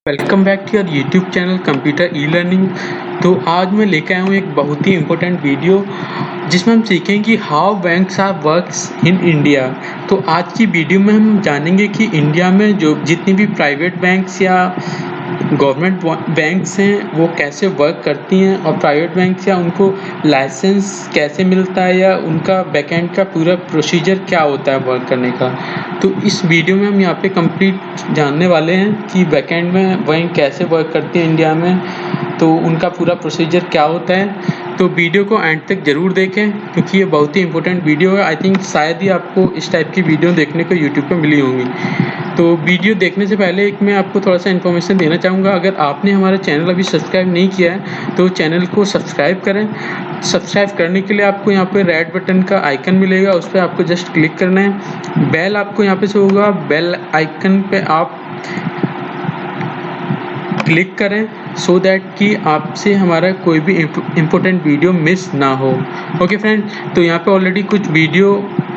Welcome back to your YouTube channel computer e learning. तो आज मैं लेकर आया हूँ एक बहुत ही इम्पोर्टेंट वीडियो जिसमें हम सीखेंगे कि how banks are works in India. तो आज की वीडियो में हम जानेंगे कि इंडिया में जो जितनी भी प्राइवेट बैंक्स या गवर्नमेंट बैंक्स हैं वो कैसे वर्क करती हैं, और प्राइवेट बैंक्स या उनको लाइसेंस कैसे मिलता है या उनका बैकएंड का पूरा प्रोसीजर क्या होता है वर्क करने का। तो इस वीडियो में हम यहाँ पे कंप्लीट जानने वाले हैं कि बैकएंड में बैंक कैसे वर्क करती है इंडिया में, तो उनका पूरा प्रोसीजर क्या होता है। तो वीडियो को एंड तक ज़रूर देखें क्योंकि ये बहुत ही इंपॉर्टेंट वीडियो है। आई थिंक शायद ही आपको इस टाइप की वीडियो देखने को यूट्यूब पे मिली होंगी। तो वीडियो देखने से पहले एक मैं आपको थोड़ा सा इन्फॉर्मेशन देना चाहूँगा। अगर आपने हमारा चैनल अभी सब्सक्राइब नहीं किया है तो चैनल को सब्सक्राइब करें। सब्सक्राइब करने के लिए आपको यहाँ पे रेड बटन का आइकन मिलेगा, उस पर आपको जस्ट क्लिक करना है। बेल आपको यहाँ पे शो होगा, बेल आइकन पे आप क्लिक करें सो दैट कि आपसे हमारा कोई भी इम्पोर्टेंट वीडियो मिस ना हो। ओके फ्रेंड, तो यहाँ पे ऑलरेडी कुछ वीडियो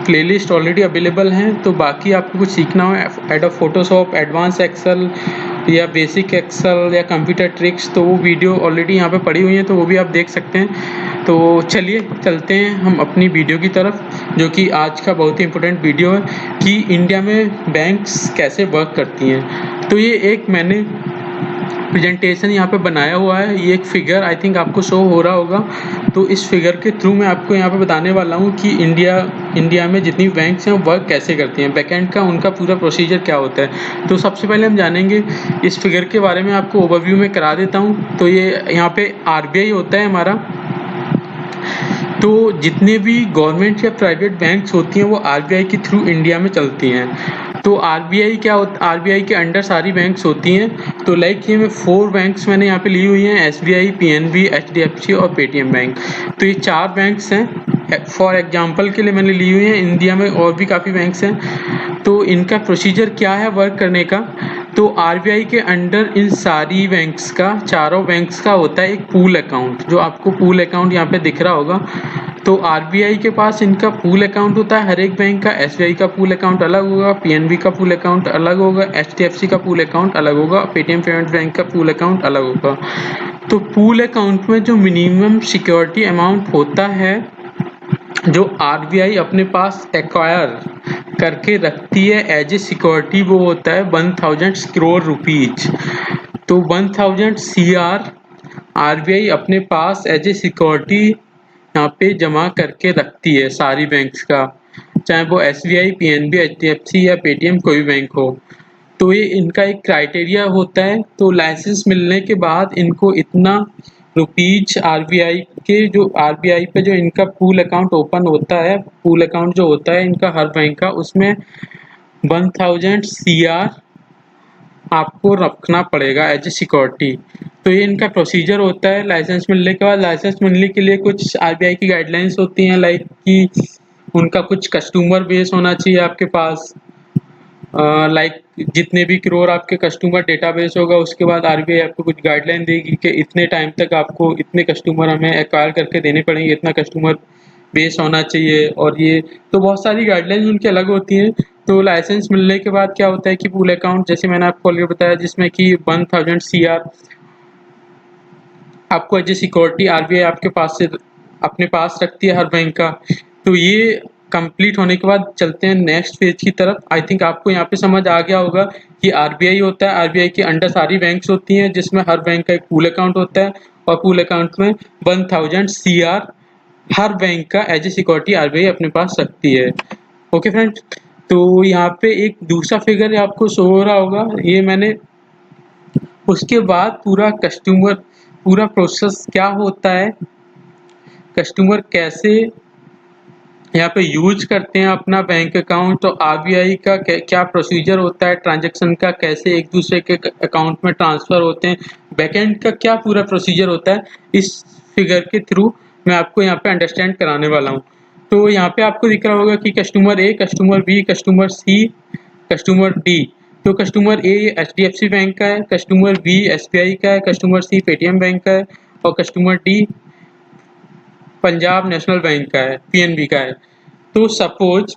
प्लेलिस्ट ऑलरेडी अवेलेबल हैं। तो बाकी आपको कुछ सीखना हो एडोब फोटोशॉप, एडवांस एक्सेल या बेसिक एक्सेल या कंप्यूटर ट्रिक्स, तो वो वीडियो ऑलरेडी यहाँ पे पड़ी हुई हैं, तो वो भी आप देख सकते हैं। तो चलिए चलते हैं हम अपनी वीडियो की तरफ, जो कि आज का बहुत ही इम्पोर्टेंट वीडियो है कि इंडिया में बैंक्स कैसे वर्क करती हैं। तो ये एक मैंने प्रेजेंटेशन यहाँ पे बनाया हुआ है, ये एक फिगर आई थिंक आपको शो हो रहा होगा। तो इस फिगर के थ्रू मैं आपको यहाँ पे बताने वाला हूँ कि इंडिया में जितनी बैंक्स हैं वर्क कैसे करती हैं, बैकएंड का उनका पूरा प्रोसीजर क्या होता है। तो सबसे पहले हम जानेंगे इस फिगर के बारे में, आपको ओवरव्यू में करा देता हूँ। तो ये यहाँ पे आरबीआई होता है हमारा। तो जितने भी गवर्नमेंट या प्राइवेट बैंक्स होती हैं वो आरबीआई के थ्रू इंडिया में चलती हैं। तो आरबीआई क्या होता, आरबीआई के अंडर सारी बैंक्स होती हैं। तो लाइक ये मैं 4 बैंक्स मैंने यहाँ पे ली हुई हैं, एसबीआई, पीएनबी, एचडीएफसी और पेटीएम बैंक। तो ये 4 बैंक्स हैं फॉर एग्जांपल के लिए मैंने ली हुई हैं। इंडिया में और भी काफ़ी बैंक्स हैं। तो इनका प्रोसीजर क्या है वर्क करने का, तो आरबीआई के अंडर इन सारी बैंक्स का, चारों बैंक्स का होता है एक पूल अकाउंट, जो आपको पूल अकाउंट यहाँ पे दिख रहा होगा। तो आरबीआई के पास इनका पूल अकाउंट होता है हर एक बैंक का। एसबीआई का पूल अकाउंट अलग होगा, पीएनबी का पूल अकाउंट अलग होगा, एचडीएफसी का पूल अकाउंट अलग होगा, पेटीएम पेमेंट्स बैंक का पूल अकाउंट अलग होगा। तो पूल अकाउंट में जो मिनिमम सिक्योरिटी अमाउंट होता है जो आरबीआई अपने पास एक्वायर करके रखती है एज ए सिक्योरिटी, वो होता है 1000 करोड़ रुपीज। तो 1000 CR आरबीआई अपने पास एज ए सिक्योरिटी यहाँ पे जमा करके रखती है सारी बैंक्स का, चाहे वो एसबीआई, पीएनबी, एचडीएफसी या पेटीएम कोई भी बैंक हो। तो ये इनका एक क्राइटेरिया होता है। तो लाइसेंस मिलने के बाद इनको इतना रुपीज आरबीआई के, जो आरबीआई पे जो इनका पूल अकाउंट ओपन होता है, पूल अकाउंट जो होता है इनका हर बैंक का, उसमें 1000 CR आपको रखना पड़ेगा एज ए सिक्योरिटी। तो ये इनका प्रोसीजर होता है लाइसेंस मिलने के बाद। लाइसेंस मिलने के लिए कुछ आरबीआई की गाइडलाइंस होती हैं, लाइक कि उनका कुछ कस्टमर बेस होना चाहिए आपके पास, लाइक जितने भी करोड़ आपके कस्टमर डेटाबेस होगा, उसके बाद आरबीआई आपको कुछ गाइडलाइन देगी कि इतने टाइम तक आपको इतने कस्टमर हमें एक्वायर करके देने पड़ेंगे, इतना कस्टमर बेस होना चाहिए। और ये तो बहुत सारी गाइडलाइंस उनकी अलग होती हैं। तो लाइसेंस मिलने के बाद क्या होता है कि पूल अकाउंट, जैसे मैंने आपको ऑलरेडी बताया, जिसमें कि 1000 CR आपको एज ए सिक्योरिटी आरबीआई आपके पास से अपने पास रखती है हर बैंक का। तो ये कंप्लीट होने के बाद चलते हैं नेक्स्ट पेज की तरफ। आई थिंक आपको यहाँ पे समझ आ गया होगा कि आरबीआई होता है, आरबीआई के अंडर सारी बैंक्स होती हैं, जिसमें हर बैंक का एक पूल अकाउंट होता है, और पूल अकाउंट में 1000 CR हर बैंक का एज ए सिक्योरिटी आरबीआई अपने पास रखती है। ओके फ्रेंड, तो यहाँ पे एक दूसरा फिगर आपको शो हो रहा होगा, ये मैंने उसके बाद पूरा प्रोसेस क्या होता है, कस्टमर कैसे यहाँ पे यूज करते हैं अपना बैंक अकाउंट, तो आरबीआई का क्या प्रोसीजर होता है ट्रांजैक्शन का, कैसे एक दूसरे के अकाउंट में ट्रांसफ़र होते हैं, बैकएंड का क्या पूरा प्रोसीजर होता है, इस फिगर के थ्रू मैं आपको यहाँ पे अंडरस्टैंड कराने वाला हूँ। तो यहाँ पे आपको दिख रहा होगा कि कस्टमर ए, कस्टमर बी, कस्टमर सी, कस्टमर डी। तो कस्टमर ए एचडीएफसी बैंक का है, कस्टमर बी एसबीआई का है, कस्टमर सी पेटीएम बैंक का है, और customer D Punjab national bank का है, पीएनबी का है। तो सपोज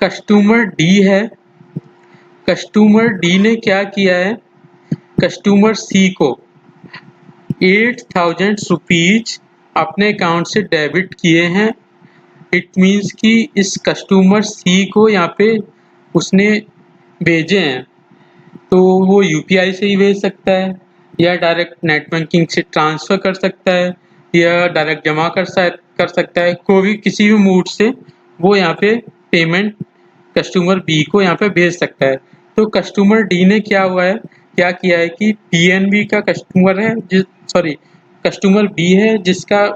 कस्टमर डी है कस्टमर डी ने क्या किया है, कस्टमर सी को 8,000 रुपीज अपने अकाउंट से डेबिट किए हैं। इट मीन्स कि इस कस्टमर सी को यहाँ पे उसने भेजे हैं, तो वो यूपीआई से ही भेज सकता है या डायरेक्ट नेट बैंकिंग से ट्रांसफ़र कर सकता है या डायरेक्ट जमा कर सकता है, कोई भी किसी भी मोड से वो यहाँ पे पेमेंट कस्टमर बी को यहाँ पे भेज सकता है। तो कस्टमर डी ने क्या किया है कि पीएनबी का कस्टमर है, कस्टमर बी है जिसका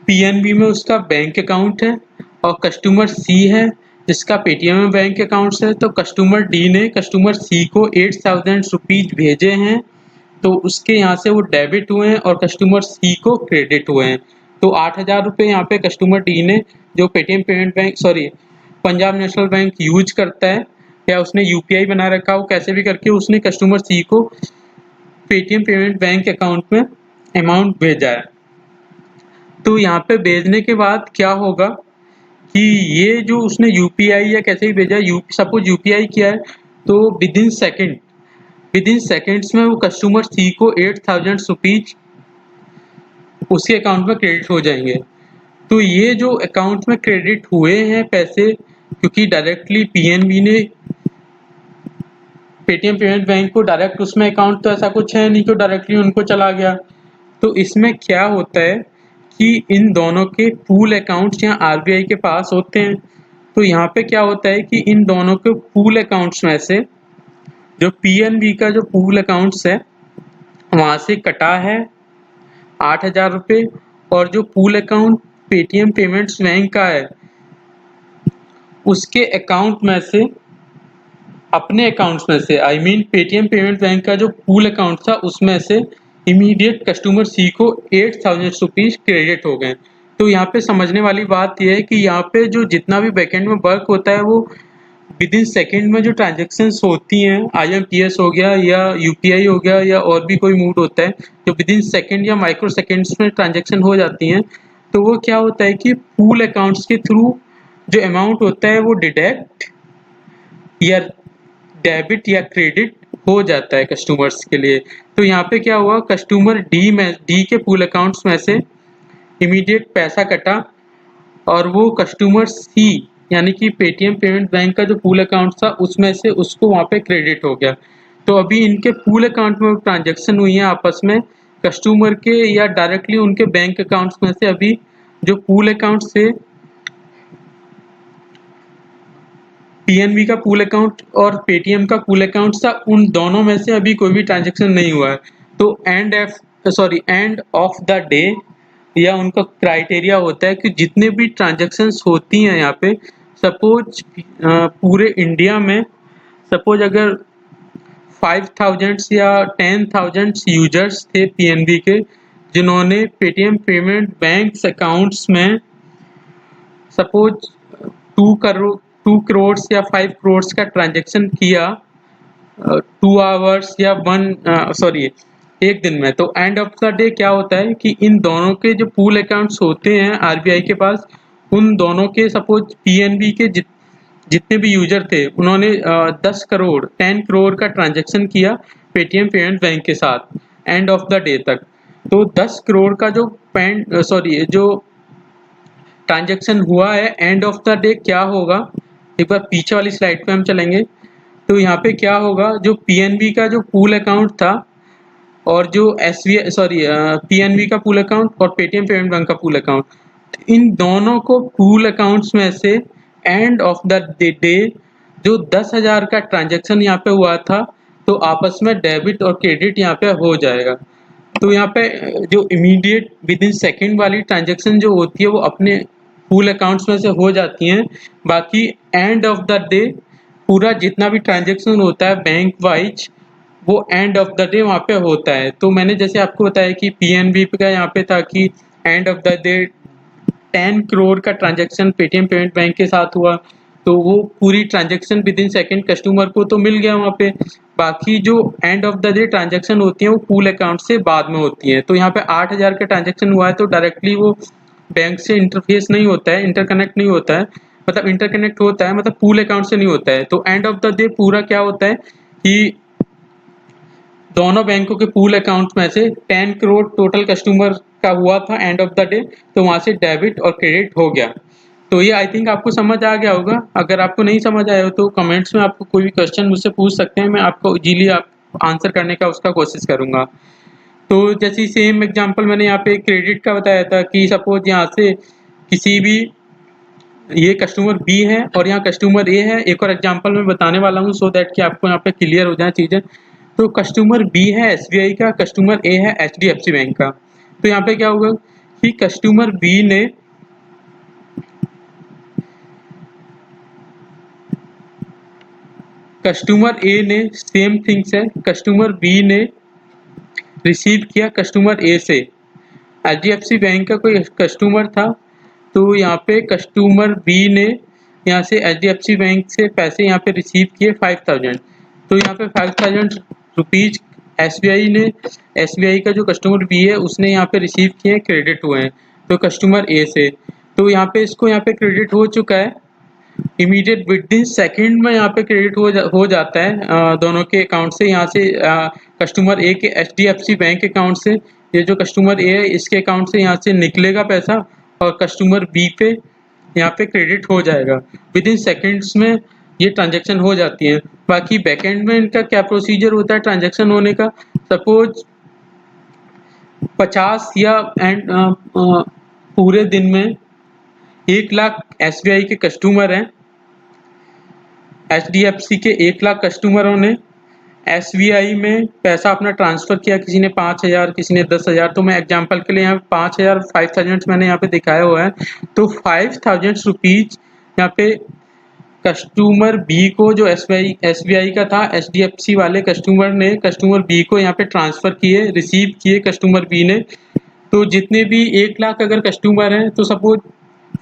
पीएनबी में उसका बैंक अकाउंट है, और कस्टमर सी है जिसका पेटीएम में बैंक अकाउंट्स है। तो कस्टमर डी ने कस्टमर सी को 8,000 रुपीज भेजे हैं, तो उसके यहाँ से वो डेबिट हुए हैं और कस्टमर सी को क्रेडिट हुए हैं। तो 8,000 रुपये यहाँ पे कस्टमर डी ने, जो Paytm payment bank Punjab national bank use करता है या उसने यूपीआई बना रखा हो, कैसे भी करके उसने कस्टमर सी को पेटीएम पेमेंट बैंक अकाउंट में अमाउंट भेजा है। तो यहाँ पे भेजने के बाद क्या होगा कि ये जो उसने यूपीआई या कैसे भी भेजा, सपोज यूपीआई किया है, तो विद इन सेकेंड्स में वो कस्टमर सी को 8,000 रुपीज उसके अकाउंट में क्रेडिट हो जाएंगे। तो ये जो अकाउंट में क्रेडिट हुए हैं पैसे, क्योंकि डायरेक्टली पीएनबी ने पेटीएम पेमेंट बैंक को डायरेक्ट उसमें अकाउंट तो ऐसा कुछ है नहीं तो डायरेक्टली उनको चला गया। तो इसमें क्या होता है कि इन दोनों के पूल अकाउंट्स यहाँ आरबीआई के पास होते हैं। तो यहाँ पे क्या होता है कि इन दोनों के पूल अकाउंट्स में से जो पीएनबी का जो पूल अकाउंट्स है वहाँ से कटा है 8,000 रुपये, और जो pool account Paytm payments bank का है उसके अकाउंट में से, अपने अकाउंट्स में से, पेटीएम पेमेंट बैंक का जो पूल अकाउंट था उसमें से इमीडिएट कस्टमर सी को 8,000 रुपीज क्रेडिट हो गए। तो यहाँ पे समझने वाली बात यह है कि यहाँ पे जो जितना भी बैकएंड में वर्क होता है वो विद इन सेकेंड में जो ट्रांजेक्शन्स होती हैं, आईएमपीएस हो गया या यूपीआई हो गया या और भी कोई मोड होता है जो विद इन सेकेंड या माइक्रो सेकेंड्स में ट्रांजेक्शन हो जाती हैं, तो वो क्या होता है कि पूल अकाउंट्स के थ्रू जो अमाउंट होता है वो डिडक्ट या डेबिट या क्रेडिट हो जाता है कस्टमर्स के लिए। तो यहाँ पे क्या हुआ, कस्टमर डी के पूल अकाउंट्स में से इमीडिएट पैसा कटा और वो कस्टमर सी यानी कि पेटीएम पेमेंट बैंक का जो पूल अकाउंट था उसमें से उसको वहाँ पे क्रेडिट हो गया। तो अभी इनके पूल अकाउंट में ट्रांजेक्शन हुई है आपस में कस्टमर के या डायरेक्टली उनके बैंक अकाउंट्स में से। अभी जो पूल अकाउंट से पीएनबी का पूल अकाउंट और पेटीएम का पूल अकाउंट था, उन दोनों में से अभी कोई भी ट्रांजैक्शन नहीं हुआ है। तो एंड ऑफ द डे या उनका क्राइटेरिया होता है कि जितने भी ट्रांजैक्शंस होती हैं यहाँ पे, सपोज पूरे इंडिया में सपोज अगर 5,000 या 10,000 यूजर्स थे पीएनबी के जिन्होंने पेटीएम पेमेंट बैंक अकाउंट्स में सपोज 2 करोड़ या 5 करोड़ का ट्रांजैक्शन किया 2 आवर्स या एक दिन में, तो एंड ऑफ द डे क्या होता है कि इन दोनों के जो पूल अकाउंट्स होते हैं आरबीआई के पास, उन दोनों के सपोज पीएनबी के जितने भी यूजर थे उन्होंने 10 करोड़ का ट्रांजैक्शन किया पेटीएम पेमेंट बैंक के साथ एंड ऑफ द डे तक। तो 10 करोड़ का जो ट्रांजैक्शन हुआ है एंड ऑफ द डे क्या होगा, एक बार पीछे वाली स्लाइड पे हम चलेंगे। तो यहाँ पे क्या होगा, जो पीएनबी का जो पूल अकाउंट था और जो पीएनबी का पूल अकाउंट और पेटीएम पेमेंट बैंक का पूल अकाउंट, इन दोनों को पूल अकाउंट्स में से एंड ऑफ द डे जो 10,000 का ट्रांजैक्शन यहाँ पे हुआ था तो आपस में डेबिट और क्रेडिट यहाँ पे हो जाएगा। तो यहाँ पे जो इमीडिएट विद इन सेकेंड वाली ट्रांजैक्शन जो होती है वो अपने पूल अकाउंट्स में से हो जाती हैं। बाकी एंड ऑफ द डे पूरा जितना भी ट्रांजैक्शन होता है बैंक वाइज वो एंड ऑफ द डे वहाँ पे होता है। तो मैंने जैसे आपको बताया कि पीएनबी का यहाँ पे था कि end of the day 10 crore का ट्रांजैक्शन पेटीएम पेमेंट बैंक के साथ हुआ, तो वो पूरी transaction with in second customer को तो मिल गया वहाँ पे। बाकी जो end of the day transaction होती हैं वो पूल अकाउंट से बाद में होती हैं। तो यहाँ पे 8,000 का ट्रांजैक्शन हुआ है तो डायरेक्टली वो बैंक से इंटरफेस नहीं होता है, इंटरकनेक्ट नहीं होता है, मतलब इंटरकनेक्ट होता है, मतलब पूल अकाउंट से नहीं होता है। तो एंड ऑफ द डे पूरा क्या होता है कि दोनों बैंकों के पूल अकाउंट में से 10 करोड़ टोटल कस्टमर का हुआ था एंड ऑफ द डे, तो वहां से डेबिट और क्रेडिट हो गया। तो ये आई थिंक आपको समझ आ गया होगा। अगर आपको नहीं समझ आया हो तो कमेंट्स में आपको कोई भी क्वेश्चन मुझसे पूछ सकते हैं, मैं आपको इजीली आप आंसर करने का उसका कोशिश करूंगा। तो जैसे सेम एग्जांपल मैंने यहाँ पे क्रेडिट का बताया था कि सपोज यहाँ से किसी भी, ये कस्टमर बी है और यहाँ कस्टमर ए है। एक और एग्जांपल मैं बताने वाला हूँ सो दैट कि आपको यहाँ पे क्लियर हो जाए चीज़ें। तो कस्टमर बी है एसबीआई का, कस्टमर ए है एचडीएफसी बैंक का। तो यहाँ पे क्या होगा कि कस्टमर ए ने सेम थिंग्स है, कस्टमर बी ने रिसीव किया कस्टमर ए से। एचडीएफसी बैंक का कोई कस्टमर था, तो यहाँ पे कस्टमर बी ने यहाँ से एचडीएफसी बैंक से पैसे यहाँ पे रिसीव किए 5000। तो यहाँ पे 5000 रुपीज एसबीआई का जो कस्टमर बी है उसने यहाँ पे रिसीव किए, क्रेडिट हुए हैं तो कस्टमर ए से। तो यहाँ पे इसको यहाँ पे क्रेडिट हो चुका है इमीडिएट विद इन सेकेंड में, यहाँ पे क्रेडिट हो जाता है दोनों के अकाउंट से। यहाँ से कस्टमर ए के एचडीएफसी बैंक अकाउंट से, ये जो कस्टमर ए है इसके अकाउंट से यहाँ से निकलेगा पैसा और कस्टमर बी पे यहाँ पे क्रेडिट हो जाएगा। विद इन सेकेंड्स में ये ट्रांजेक्शन हो जाती है। बाकी बैकएंड में इनका क्या प्रोसीजर होता है ट्रांजेक्शन होने का। सपोज 50 या पूरे दिन में 1 लाख एसबीआई के कस्टमर हैं, एचडीएफसी के 1 लाख कस्टमरों ने एसबीआई में पैसा अपना ट्रांसफ़र किया, किसी ने 5000, किसी ने 10,000। तो मैं एग्जांपल के लिए यहाँ 5000 5000 मैंने यहाँ पे दिखाया हुआ है। तो 5000 रुपीज यहाँ पे कस्टमर बी को, जो एसबीआई का था, एचडीएफसी वाले कस्टमर ने कस्टमर बी को यहाँ पे ट्रांसफ़र किए, रिसीव किए कस्टमर बी ने। तो जितने भी 1 लाख अगर कस्टमर हैं तो सपोज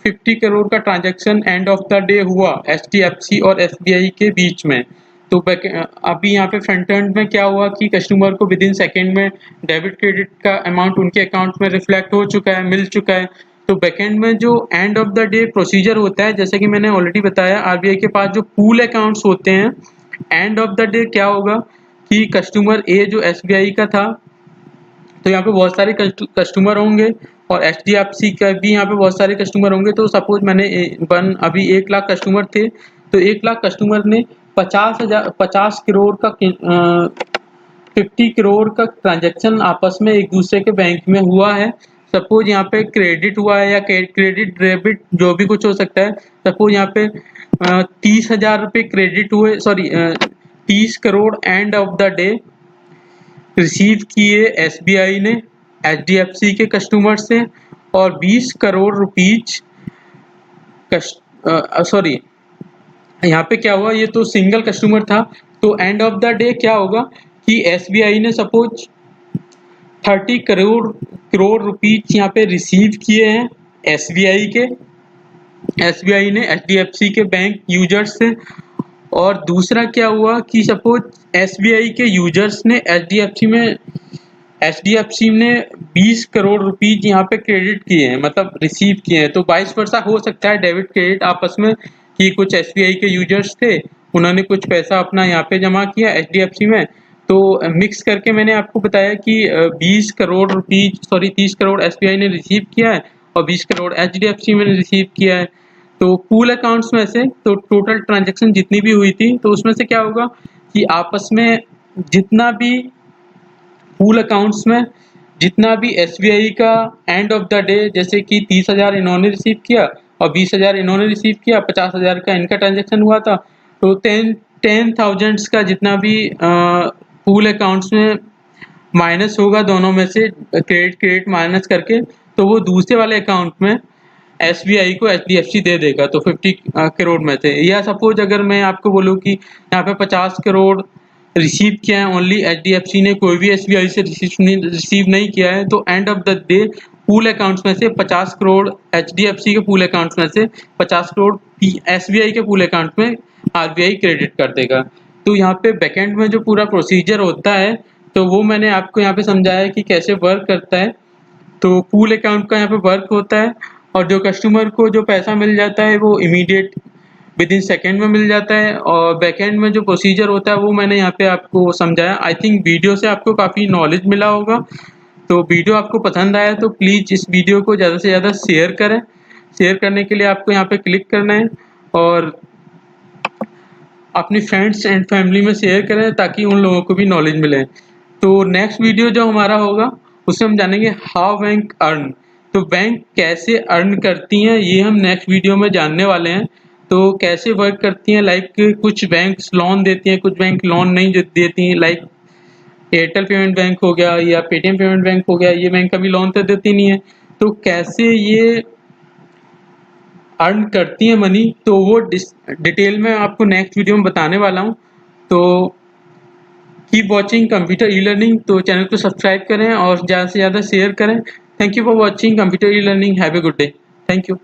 50 करोड़ का transaction end of the day हुआ एचडीएफसी और एसबीआई के बीच में। तो अभी यहाँ पे फ्रंट एंड में क्या हुआ कि कस्टमर को विद इन सेकेंड में डेबिट क्रेडिट का अमाउंट उनके अकाउंट में रिफ्लेक्ट हो चुका है, मिल चुका है। तो बैकएंड में जो end of the day procedure होता है, जैसे कि मैंने ऑलरेडी बताया, आरबीआई के पास जो पूल अकाउंट्स होते हैं, एंड ऑफ द डे क्या होगा कि कस्टमर ए जो एसबीआई का था, तो यहाँ पे बहुत सारे कस्टमर होंगे और एचडीएफसी का भी यहाँ पे बहुत सारे कस्टमर होंगे। तो सपोज मैंने अभी 1 लाख कस्टमर थे, तो 1 लाख कस्टमर ने 50 करोड़ का 50 करोड़ का ट्रांजैक्शन आपस में एक दूसरे के बैंक में हुआ है। सपोज यहाँ पे क्रेडिट हुआ है या क्रेडिट डेबिट जो भी कुछ हो सकता है। सपोज यहाँ पे 30,000 रुपये क्रेडिट हुए, sorry 30 crore end of the day receive किए एसबीआई ने एचडीएफसी के कस्टमर से, और 20 करोड़ रुपीज सॉरी यहाँ पे क्या हुआ, ये तो सिंगल कस्टमर था। तो एंड ऑफ द डे क्या होगा कि एसबीआई ने सपोज 30 करोड़ रुपीज यहाँ पे रिसीव किए हैं एसबीआई ने एचडीएफसी के बैंक यूजर्स से। और दूसरा क्या हुआ कि सपोज एसबीआई के यूजर्स ने एचडीएफसी ने 20 करोड़ रुपीज यहाँ पे क्रेडिट किए हैं, मतलब रिसीव किए हैं। तो 22 वर्षा हो सकता है डेबिट क्रेडिट आपस में, कि कुछ एसबीआई के यूजर्स थे, उन्होंने कुछ पैसा अपना यहाँ पे जमा किया एचडीएफसी में। तो मिक्स करके मैंने आपको बताया कि 20 crore rupees, sorry 30 crore SBI ने रिसीव किया है और 20 करोड़ एचडीएफसी में रिसीव किया है। तो पूल अकाउंट्स में से तो टोटल ट्रांजैक्शन जितनी भी हुई थी, तो उसमें से क्या होगा कि आपस में जितना भी पूल अकाउंट्स में जितना भी एसबीआई का एंड ऑफ द डे, जैसे कि 30,000 इन्होंने रिसीव किया और 20,000 इन्होंने रिसीव किया, 50,000 का इनका ट्रांजैक्शन हुआ था। तो 10,000 का जितना भी पूल अकाउंट्स में माइनस होगा दोनों में से, क्रेडिट माइनस करके, तो वो दूसरे वाले अकाउंट में एसबीआई को एचडीएफसी दे देगा। तो 50 करोड़ में से, या सपोज अगर मैं आपको बोलूँ कि यहाँ पे 50 करोड़ रिसीव किया है ओनली एचडीएफसी ने, कोई भी एसबीआई से रिसीव नहीं किया है, तो end of the day pool accounts में से 50 करोड़ एचडीएफसी के पूल अकाउंट्स में से 50 करोड़ एसबीआई के पूल अकाउंट में आरबीआई क्रेडिट कर देगा। तो यहाँ पे बैकएंड में जो पूरा प्रोसीजर होता है, तो वो मैंने आपको यहाँ पे समझाया कि कैसे वर्क करता है। तो पूल अकाउंट का यहाँ पे वर्क होता है, और जो कस्टमर को जो पैसा मिल जाता है वो इमीडिएट विद इन सेकेंड में मिल जाता है। और बैकएंड में जो प्रोसीजर होता है वो मैंने यहाँ पे आपको समझाया। आई थिंक वीडियो से आपको काफ़ी नॉलेज मिला होगा। तो वीडियो आपको पसंद आया तो प्लीज़ इस वीडियो को ज़्यादा से ज़्यादा शेयर करें। शेयर करने के लिए आपको यहाँ पे क्लिक करना है और अपनी फ्रेंड्स एंड फैमिली में शेयर करें ताकि उन लोगों को भी नॉलेज मिले। तो नेक्स्ट वीडियो जो हमारा होगा उसमें हम जानेंगे हाउ बैंक अर्न। तो बैंक कैसे अर्न करती हैं ये हम नेक्स्ट वीडियो में जानने वाले हैं। तो कैसे वर्क करती हैं, लाइक कुछ बैंक्स लोन देती हैं, कुछ बैंक लोन नहीं देती हैं। लाइक एयरटेल पेमेंट बैंक हो गया या पेटीएम पेमेंट बैंक हो गया, ये बैंक कभी लोन तो देती नहीं है। तो कैसे ये अर्न करती हैं मनी, तो वो डिटेल में आपको नेक्स्ट वीडियो में बताने वाला हूँ। तो keep watching computer e learning. तो चैनल को सब्सक्राइब करें और ज़्यादा से ज़्यादा शेयर करें। Thank you for watching computer e learning. Have a good day. Thank you.